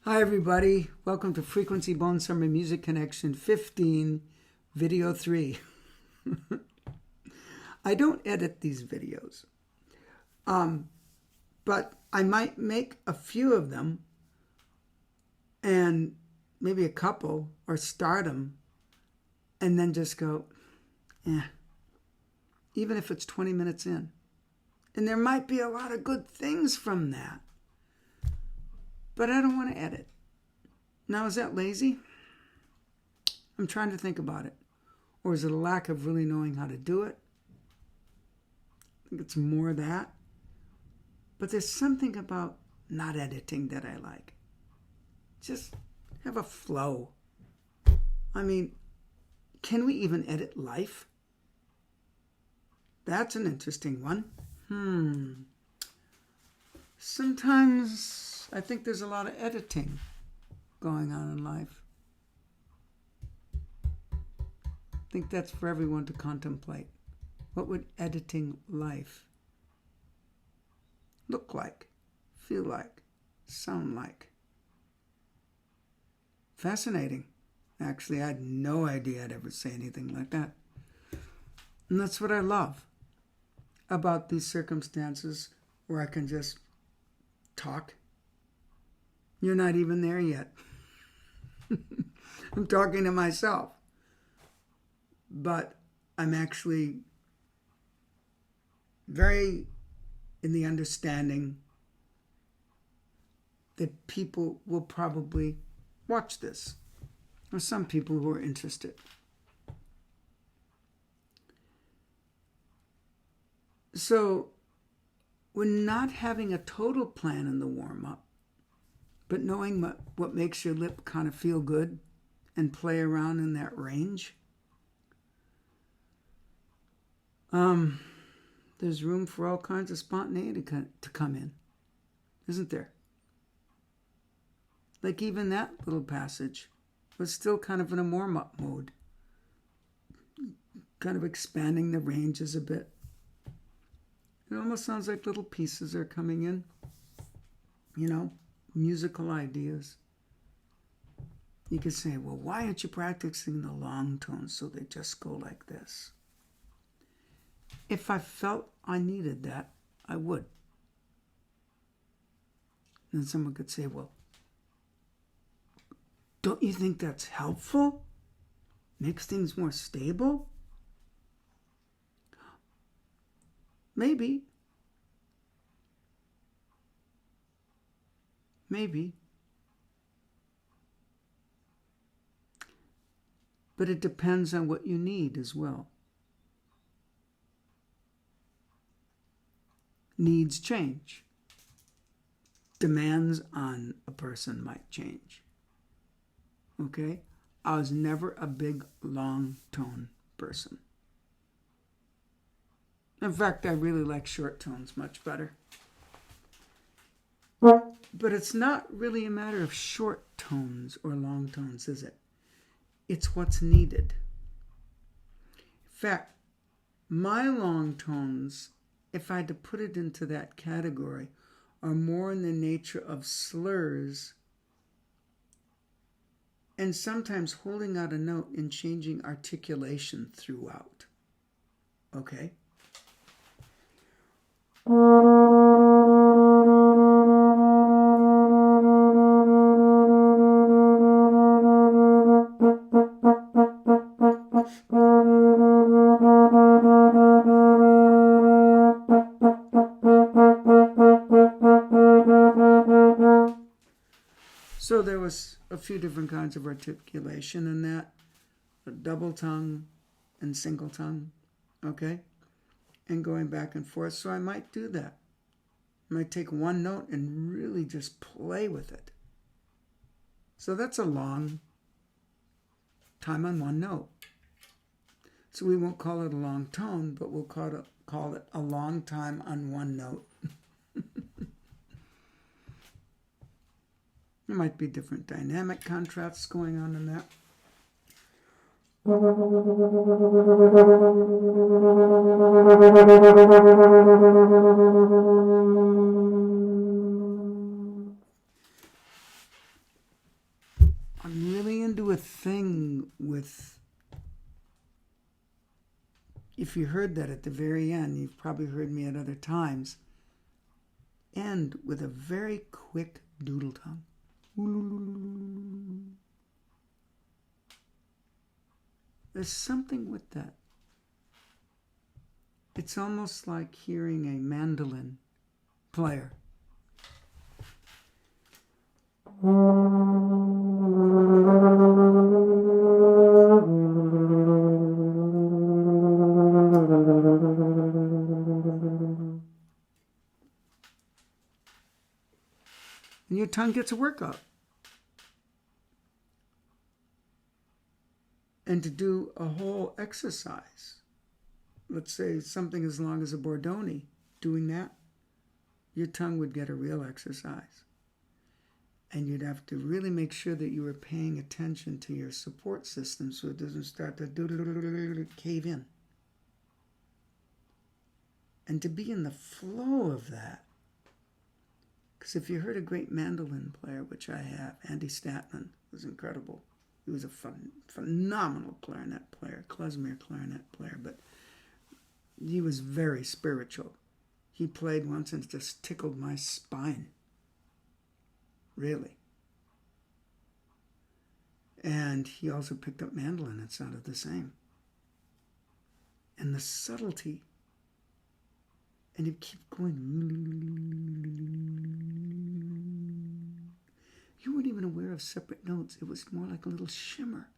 Hi everybody, welcome to Frequency Bone Summer Music Connection 15, Video 3. I don't edit these videos, but I might make a few of them and maybe a couple or start them and then just go, even if it's 20 minutes in. And there might be a lot of good things from that. But I don't want to edit. Now, is that lazy? I'm trying to think about it. Or is it a lack of really knowing how to do it? I think it's more that. But there's something about not editing that I like. Just have a flow. I mean, can we even edit life? That's an interesting one. Sometimes I think there's a lot of editing going on in life. I think that's for everyone to contemplate. What would editing life look like, feel like, sound like? Fascinating. Actually, I had no idea I'd ever say anything like that. And that's what I love about these circumstances where I can just talk. You're not even there yet. I'm talking to myself. But I'm actually very in the understanding that people will probably watch this, or some people who are interested. So we're not having a total plan in the warm-up, but knowing what makes your lip kind of feel good and play around in that range. There's room for all kinds of spontaneity to come in, isn't there? Like even that little passage was still kind of in a warm-up mode, kind of expanding the ranges a bit. It almost sounds like little pieces are coming in, musical ideas. You could say, well, why aren't you practicing the long tones so they just go like this? If I felt I needed that, I would. And someone could say, well, don't you think that's helpful? Makes things more stable? Maybe. But it depends on what you need as well. Needs change. Demands on a person might change. Okay? I was never a big long tone person. In fact, I really like short tones much better. But it's not really a matter of short tones or long tones, is it? It's what's needed. In fact, my long tones, if I had to put it into that category, are more in the nature of slurs and sometimes holding out a note and changing articulation throughout. Okay? So there was a few different kinds of articulation in that, a double tongue and single tongue, okay? And going back and forth. So I might do that. I might take one note and really just play with it. So that's a long time on one note. So we won't call it a long tone, but we'll call it a long time on one note. There might be different dynamic contrasts going on in that. I'm really into a thing with, if you heard that at the very end, you've probably heard me at other times, end with a very quick doodle tongue. There's something with that. It's almost like hearing a mandolin player. And your tongue gets a workout. And to do a whole exercise, let's say something as long as a Bordoni, doing that, your tongue would get a real exercise. And you'd have to really make sure that you were paying attention to your support system so it doesn't start to cave in. And to be in the flow of that. Because if you heard a great mandolin player, which I have, Andy Statman was incredible. He was a phenomenal clarinet player, klezmer clarinet player, but he was very spiritual. He played once and it just tickled my spine. Really. And he also picked up mandolin. It sounded the same. And the subtlety. And you keep going. You weren't even aware of separate notes. It was more like a little shimmer.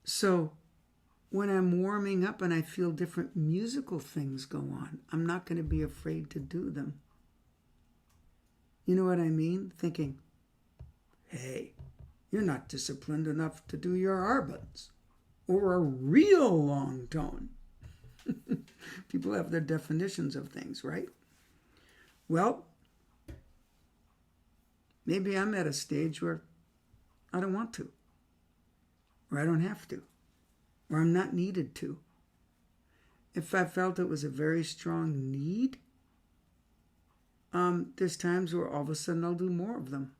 So when I'm warming up and I feel different musical things go on, I'm not going to be afraid to do them. You know what I mean? Thinking, hey, you're not disciplined enough to do your arbans or a real long tone. People have their definitions of things, right? Well, maybe I'm at a stage where I don't want to, or I don't have to, or I'm not needed to. If I felt it was a very strong need, there's times where all of a sudden I'll do more of them.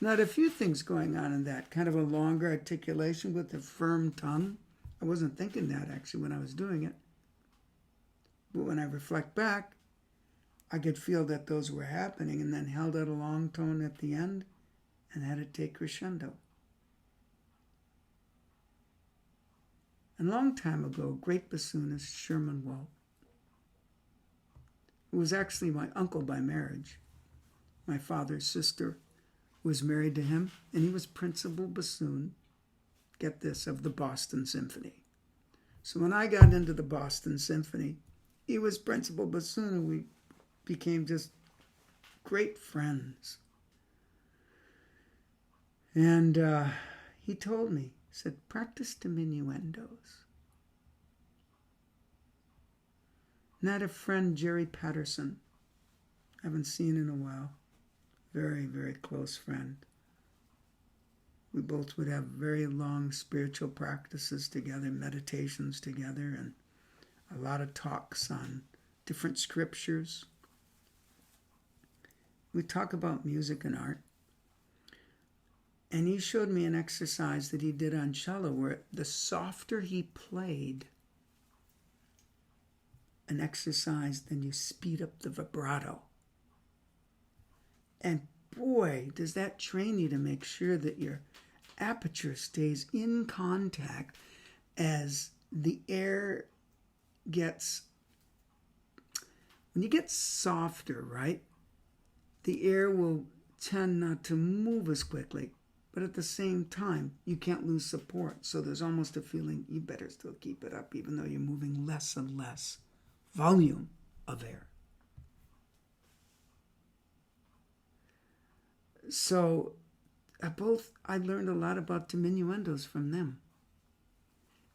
Now, a few things going on in that, kind of a longer articulation with a firm tongue. I wasn't thinking that actually when I was doing it. But when I reflect back, I could feel that those were happening and then held out a long tone at the end and had it take crescendo. And a long time ago, great bassoonist Sherman Walt, who was actually my uncle by marriage, my father's sister, was married to him, and he was principal bassoon, get this, of the Boston Symphony. So when I got into the Boston Symphony, he was principal bassoon, and we became just great friends. And he told me, he said, practice diminuendos. And I had a friend, Jerry Patterson, I haven't seen in a while. Very, very close friend. We both would have very long spiritual practices together, meditations together, and a lot of talks on different scriptures. We talk about music and art. And he showed me an exercise that he did on cello where the softer he played an exercise, then you speed up the vibrato. And boy, does that train you to make sure that your aperture stays in contact as the air gets, when you get softer, right? The air will tend not to move as quickly, but at the same time, you can't lose support. So there's almost a feeling you better still keep it up, even though you're moving less and less volume of air. So I learned a lot about diminuendos from them.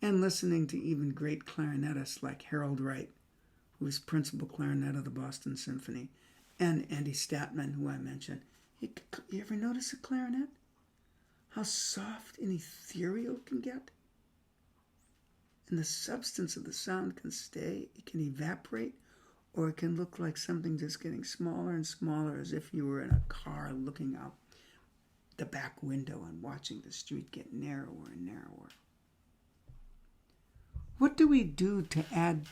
And listening to even great clarinetists like Harold Wright, who was principal clarinet of the Boston Symphony, and Andy Statman, who I mentioned. You ever notice a clarinet? How soft and ethereal it can get? And the substance of the sound can stay, it can evaporate, or it can look like something just getting smaller and smaller, as if you were in a car looking out the back window and watching the street get narrower and narrower. What do we do to add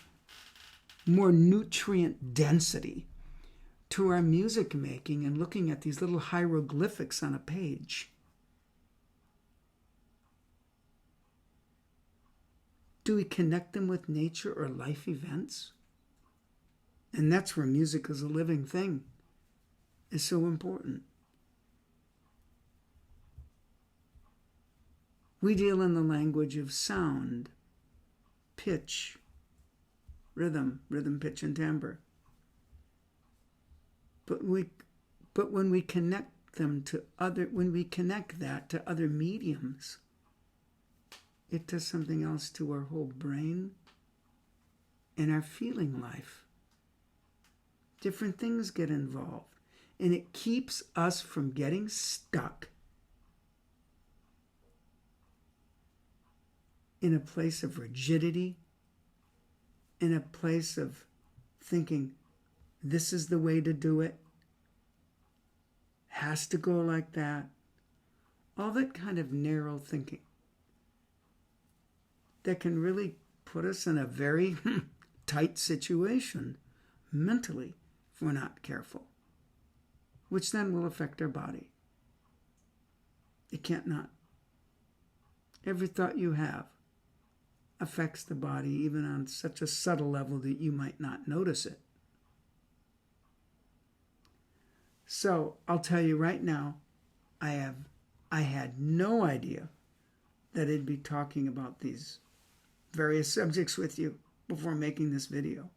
more nutrient density to our music making and looking at these little hieroglyphics on a page? Do we connect them with nature or life events? And that's where music as a living thing is so important. We deal in the language of sound, pitch, rhythm, pitch, and timbre. But when we connect that to other mediums, it does something else to our whole brain and our feeling life. Different things get involved, and it keeps us from getting stuck in a place of rigidity, in a place of thinking, this is the way to do it, has to go like that. All that kind of narrow thinking that can really put us in a very tight situation mentally if we're not careful, which then will affect our body. It can't not. Every thought you have affects the body, even on such a subtle level that you might not notice it. So I'll tell you right now, I had no idea that I'd be talking about these various subjects with you before making this video.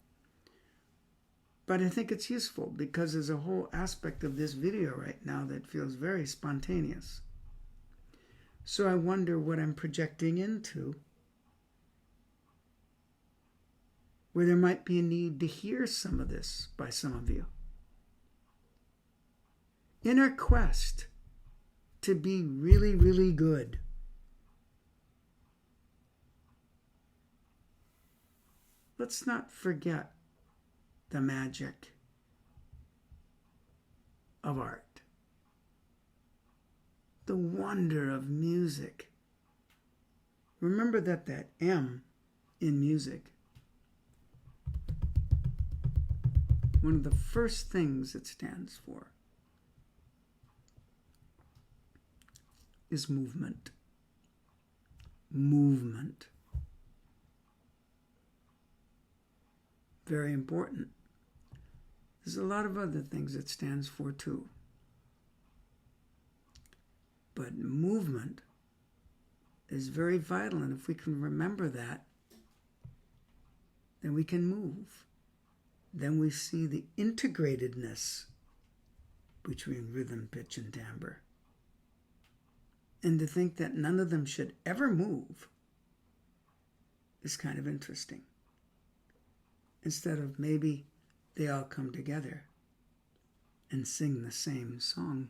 But I think it's useful because there's a whole aspect of this video right now that feels very spontaneous. So I wonder what I'm projecting into, where there might be a need to hear some of this by some of you. In our quest to be really, really good, let's not forget the magic of art, the wonder of music. Remember that M in music, one of the first things it stands for is movement. Movement. Very important. There's a lot of other things it stands for too. But movement is very vital, and if we can remember that, then we can move. Then we see the integratedness between rhythm, pitch, and timbre. And to think that none of them should ever move is kind of interesting. Instead of maybe they all come together and sing the same song.